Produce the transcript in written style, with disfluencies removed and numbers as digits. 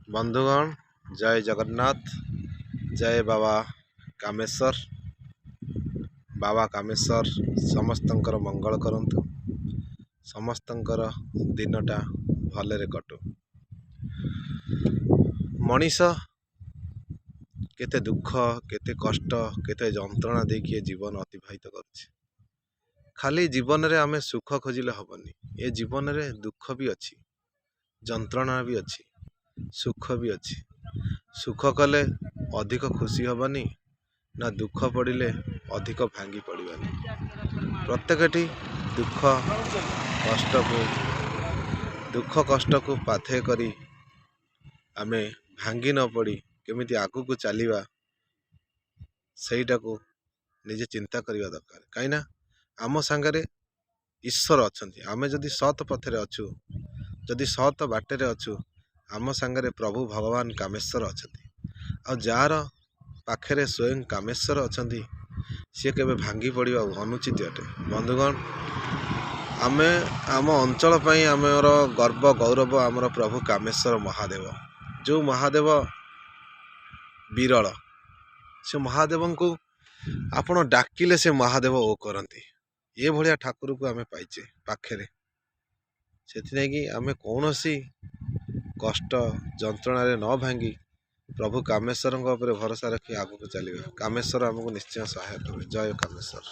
बंधुगण जय जगन्नाथ। जय बाबा कामेश्वर। बाबा कामेश्वर समस्तंकर मंगल करंतु, समस्तंकर दिनटा भलरे कटु। मनीष केते दुख केते कष्ट केते जंत्रणा देखिए जीवन अतिबाहित करुछि। खाली जीवन रे आमे सुख खोजिले हबनी, ए जीवन रे दुख भी अच्छी, जंत्रणा भी अच्छी, सुख भी अच्छी। सुख कले अधिक खुशी हबनी ना दुख पड़िले अधिक भांगी पड़ानी। प्रत्येकटी दुख कष्ट को पाथे करी आमे भांगी न पड़ी केमिति आगु को चलिबा सेटा को निजे चिंता करिया दरकार। कहीं आम सांगरे ईश्वर अछंती। आमे जदि सत पथरे अछु, जदि सत बाटे अछु, आम सांगरे प्रभु भगवान कामेश्वर अछंती। आ जार पाखरे स्वयं कामेश्वर अछंती सी केबे भांगी पड़िबा अनुचित अटे। बंधुगण आमे आम अंचल पई आमर गर्व गौरव आमर प्रभु कामेश्वर महादेव। जो महादेव विरल, से महादेव को आपण डाकिले से महादेव ओ करंती। ये भलिया ठाकुर को आमे पाइचे पाखरे, सेथि कि आमे कौनसी कष्ट जंत्रणा रे न भांगी प्रभु कामेश्वर भरोसा रखी आगु को चलिए। कामेश्वर आमको निश्चय सहायता करें। जय कामेश्वर।